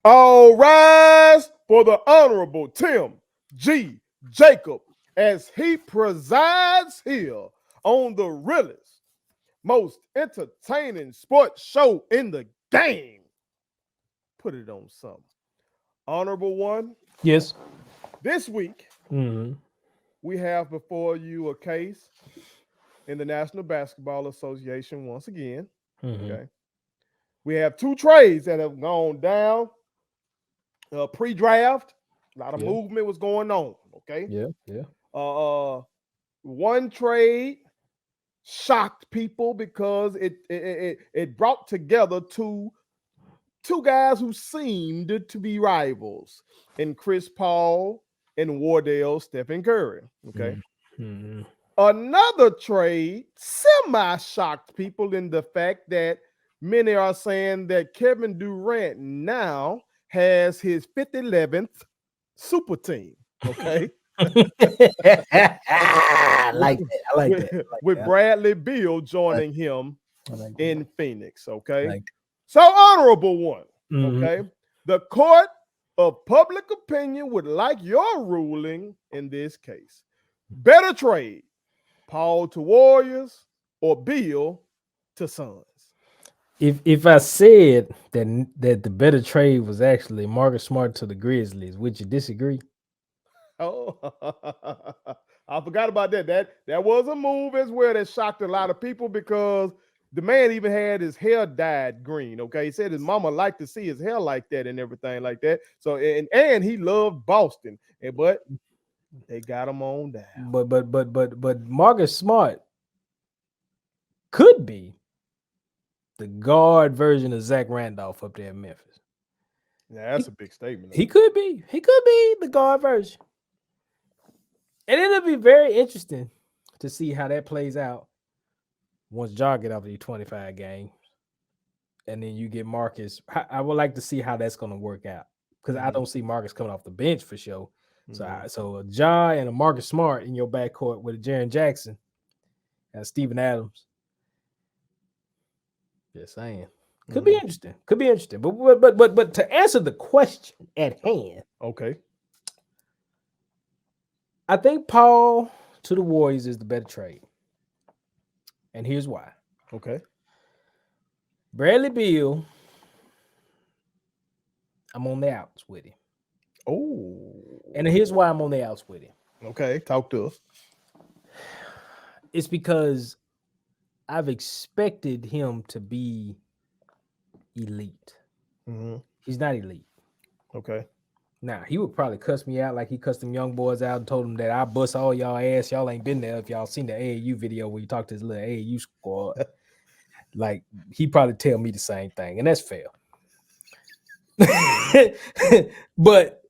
All rise for the Honorable Tim G. Jacob as he presides here on the realest, most entertaining sports show in the game. Put it on something. Honorable one, Yes. this week Mm-hmm. we have before you a case in the National Basketball Association once again. Mm-hmm. Okay. We have two trades that have gone down pre-draft. A lot of Yeah. movement was going on. Okay. Yeah. Yeah. One trade shocked people because it brought together two guys who seemed to be rivals in Chris Paul and Wardell Stephen Curry. Okay. Mm-hmm. Another trade semi shocked people in the fact that many are saying that Kevin Durant now has his 11th super team. Okay. I like with, that. I like that. I like with that. Bradley Beal I like, joining him I like that. in Phoenix. I Okay. like So, honorable one. that. Mm-hmm. Okay. The court of public opinion would like your ruling in this case. Better trade Paul to Warriors or Beal to Suns. If I said that the better trade was actually Marcus Smart to the Grizzlies, would you disagree? Oh, I forgot about that. That was a move as well that shocked a lot of people because the man even had his hair dyed green. Okay, he said his mama liked to see his hair like that and everything like that. So and he loved Boston, but they got him on down. But Marcus Smart could be the guard version of Zach Randolph up there in Memphis. Yeah, that's a big statement. He could be. He could be the guard version. And it'll be very interesting to see how that plays out once Ja get out of these 25 games. And then you get Marcus. I would like to see how that's going to work out because I don't see Marcus coming off the bench for sure. So a Ja and a Marcus Smart in your backcourt with a Jaren Jackson and Steven Adams. Just saying. Could be interesting. Could be interesting. But to answer the question at hand, Okay. I think Paul to the Warriors is the better trade. And here's why. Okay. Bradley Beal, I'm on the outs with him. Oh. And here's why I'm on the outs with him. Okay. Talk to us. It's because I've expected him to be elite. He's not elite. Okay. Now, he would probably cuss me out like he cussed them young boys out and told them that I bust all y'all ass. Y'all ain't been there if y'all seen the AAU video where he talked to his little AAU squad. Like, he probably tell me the same thing, and that's fair. But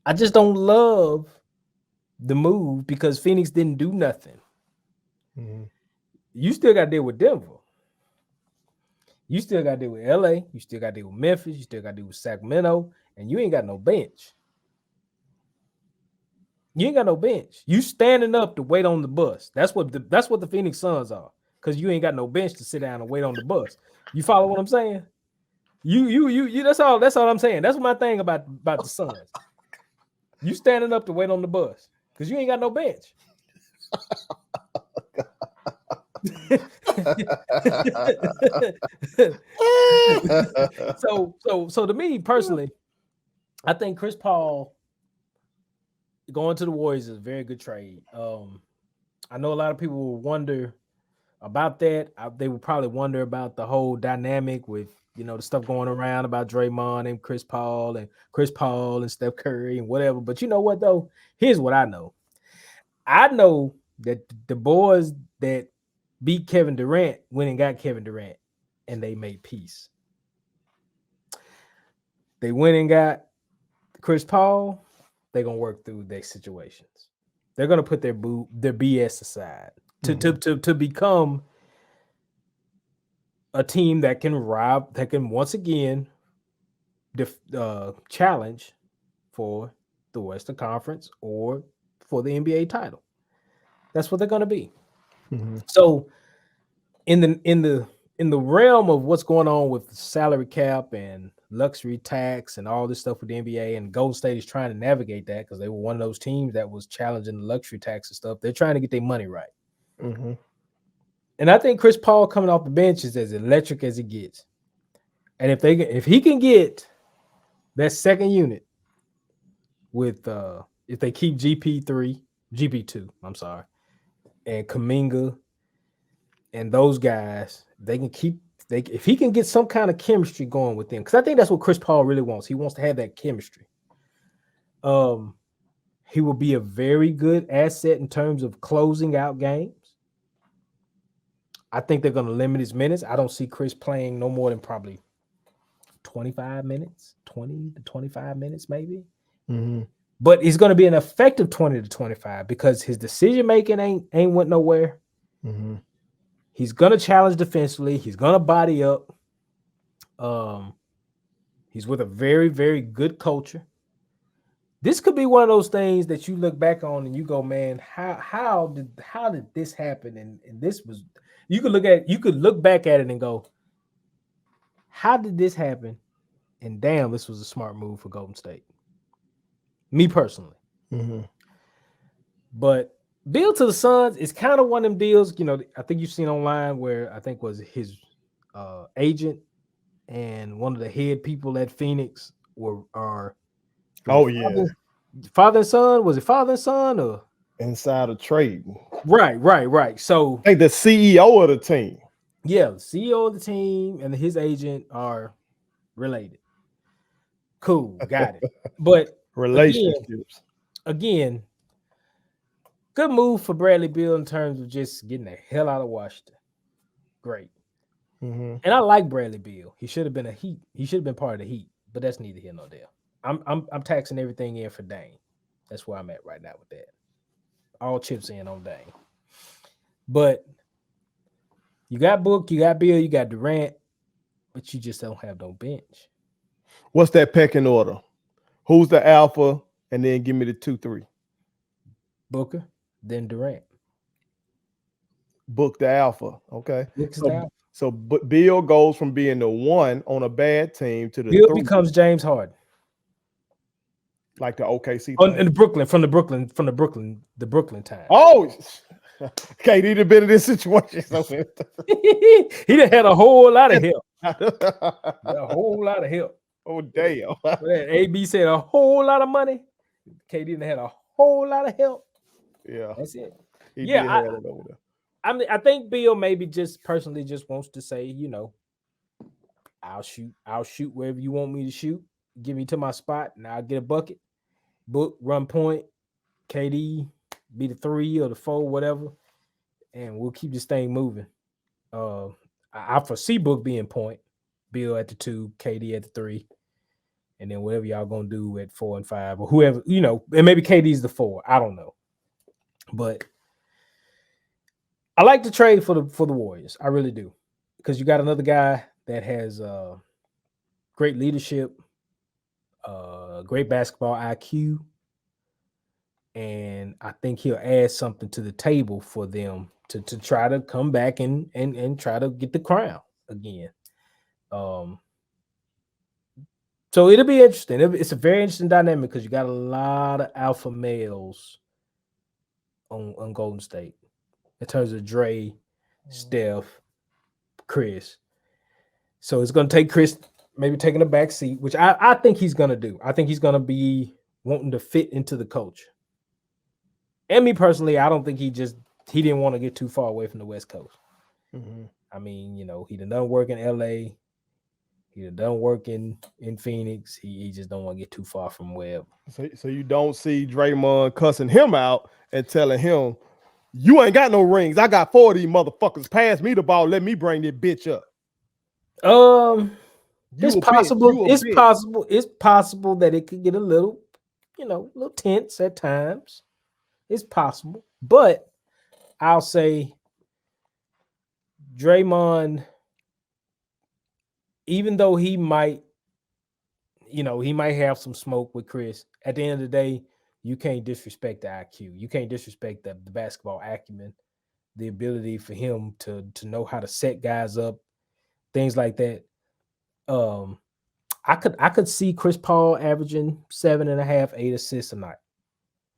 I just don't love the move because Phoenix didn't do nothing. You still got to deal with Denver. You still got to deal with LA. You still got to deal with Memphis. You still got to deal with Sacramento, and you ain't got no bench. You ain't got no bench. You standing up to wait on the bus. That's what the Phoenix Suns are, because you ain't got no bench to sit down and wait on the bus. You follow what I'm saying? You. That's all I'm saying. That's my thing about the Suns. You standing up to wait on the bus because you ain't got no bench. So to me personally, I think Chris Paul going to the Warriors is a very good trade. I know a lot of people will wonder about that. They would probably wonder about the whole dynamic with the stuff going around about Draymond and Chris Paul and Steph Curry and whatever. But you know what though? Here's what I know. I know that the boys that beat Kevin Durant went and got Kevin Durant, and they made peace. They went and got Chris Paul. They're gonna work through their situations. They're gonna put their BS aside to become a team that can once again challenge for the Western Conference or for the NBA title. That's what they're gonna be. So in in the realm of what's going on with the salary cap and luxury tax and all this stuff with the NBA, and Golden State is trying to navigate that because they were one of those teams that was challenging the luxury tax and stuff. They're trying to get their money right. Mm-hmm. And I think Chris Paul coming off the bench is as electric as it gets. And if he can get that second unit with if they keep GP2, I'm sorry, and Kuminga and those guys, they can keep if he can get some kind of chemistry going with them, because I think that's what Chris Paul really wants. He wants to have that chemistry. He will be a very good asset in terms of closing out games. I think they're going to limit his minutes. I don't see Chris playing no more than probably 25 minutes, 20 to 25 minutes maybe. Mm-hmm. But he's going to be an effective 20 to 25 because his decision making ain't went nowhere. Mm-hmm. He's going to challenge defensively. He's going to body up. He's with a very, very good culture. This could be one of those things that you look back on and you go, man, how did this happen? And this was, you could look back at it and go, how did this happen? And damn, this was a smart move for Golden State. Me personally. Mm-hmm. But Beal to the Suns is kind of one of them deals, I think you've seen online where I think was his agent and one of the head people at Phoenix are father and son. Was it father and son or inside of trade? Right. So I think the CEO of the team. Yeah, the CEO of the team and his agent are related. Cool, got it. But relationships. Again, good move for Bradley Beal in terms of just getting the hell out of Washington. Great. Mm-hmm. And I like Bradley Beal. He should have been He should have been part of the Heat, but that's neither here nor there. I'm taxing everything in for Dame. That's where I'm at right now with that. All chips in on Dame. But you got Book, you got Beal, you got Durant, but you just don't have no bench. What's that pecking order? Who's the alpha? And then give me the 2-3. Booker, then Durant. Book the alpha. Okay. So Beal goes from being the one on a bad team to the Beal 3. becomes James Harden. Like the OKC in the Brooklyn time. Oh, KD have been in this situation. He done had a whole lot of help. A whole lot of help. Oh, damn. AB said a whole lot of money. KD done had a whole lot of help. Yeah. That's it. He did have it over there. I think Beal maybe just personally just wants to say, I'll shoot wherever you want me to shoot. Give me to my spot and I'll get a bucket. Book, run point, KD, be the 3 or the 4, whatever, and we'll keep this thing moving. I foresee Book being point, Beal at the 2, KD at the 3, and then whatever y'all gonna do at 4 and 5 or whoever, and maybe KD's the 4. I don't know, but I like the trade for the Warriors. I really do, because you got another guy that has great leadership. Great basketball IQ, and I think he'll add something to the table for them to try to come back and try to get the crown again. So it'll be interesting. It's a very interesting dynamic because you got a lot of alpha males on Golden State in terms of Dre, Steph, Chris. So it's going to take Chris maybe taking a back seat, which I think he's going to do. I think he's going to be wanting to fit into the culture. And me personally, I don't think he didn't want to get too far away from the West Coast. Mm-hmm. I mean, he done work in LA. He done work in Phoenix. He just don't want to get too far from wherever. So you don't see Draymond cussing him out and telling him, you ain't got no rings. I got 4 of these motherfuckers. Pass me the ball. Let me bring this bitch up. It's possible. It's possible that it could get a little, little tense at times. It's possible, but I'll say Draymond, even though he might have some smoke with Chris, at the end of the day, you can't disrespect the IQ. You can't disrespect the basketball acumen, the ability for him to know how to set guys up things like that. I could see Chris Paul averaging 7.5, 8 assists a night.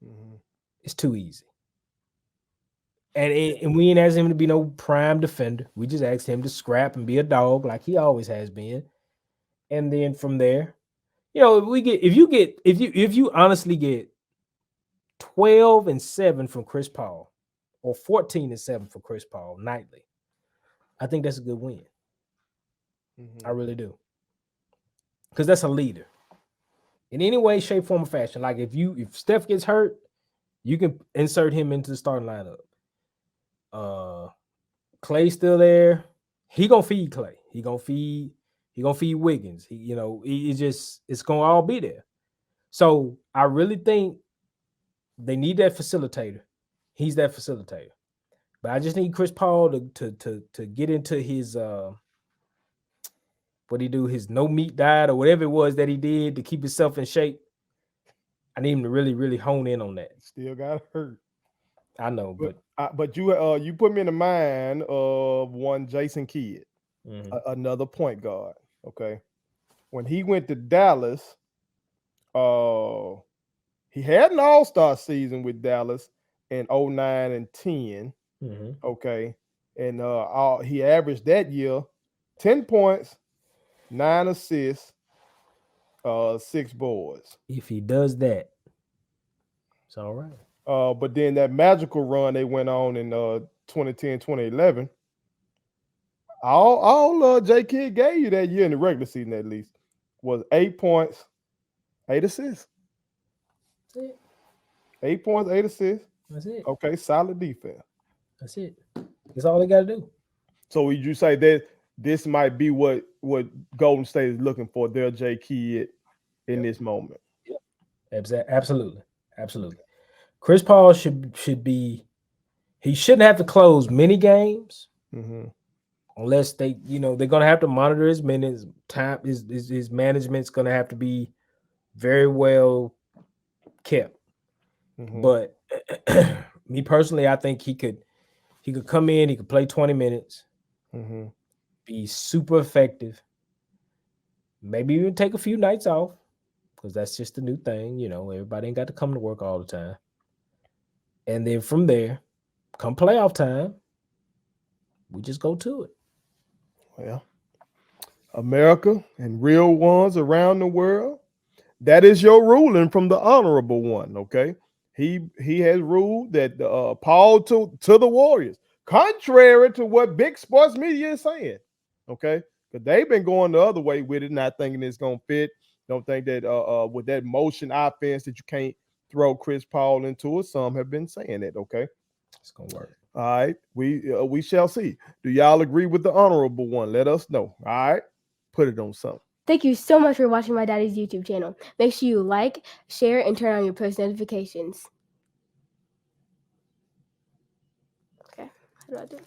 Mhm. It's too easy. And we ain't asked him to be no prime defender. We just asked him to scrap and be a dog like he always has been. And then from there, if you honestly get 12 and 7 from Chris Paul or 14 and 7 for Chris Paul nightly, I think that's a good win. I really do. Because that's a leader. In any way, shape, form, or fashion. Like if Steph gets hurt, you can insert him into the starting lineup. Clay's still there. He gonna feed Clay. He gonna feed Wiggins. It's gonna all be there. So I really think they need that facilitator. He's that facilitator. But I just need Chris Paul to get into his what he do, his no meat diet or whatever it was that he did to keep himself in shape. I need him to really, really hone in on that. Still got hurt. I know, But you put me in the mind of one Jason Kidd, another point guard. Okay, when he went to Dallas, he had an all-star season with Dallas in 09 and 10. Okay, and he averaged that year 10 points, 9 assists, 6 boards. If he does that, it's all right. But then that magical run they went on in 2010, 2011, all J Kidd gave you that year in the regular season at least was 8 points, 8 assists. That's it. 8 points, 8 assists. That's it. Okay, solid defense. That's it. That's all they got to do. So would you say that this might be what Golden State is looking for, their J Kidd in this moment? Absolutely. Chris Paul should be. He shouldn't have to close many games unless they're gonna have to monitor his minutes. Time his management's gonna have to be very well kept. But me personally, I think he could come in. He could play 20 minutes. Be super effective. Maybe even take a few nights off because that's just the new thing. Everybody ain't got to come to work all the time. And then from there, come playoff time, we just go to it. Well, America and real ones around the world, that is your ruling from the honorable one. Okay, he has ruled that Paul to the Warriors, contrary to what big sports media is saying. Okay, because they've been going the other way with it, not thinking it's gonna fit. Don't think that with that motion offense that you can't throw Chris Paul into it. Some have been saying that. Okay, it's gonna work. All right, we shall see. Do y'all agree with the honorable one? Let us know. All right, put it on something. Thank you so much for watching my daddy's YouTube channel. Make sure you like, share, and turn on your post notifications. Okay, how do I do it?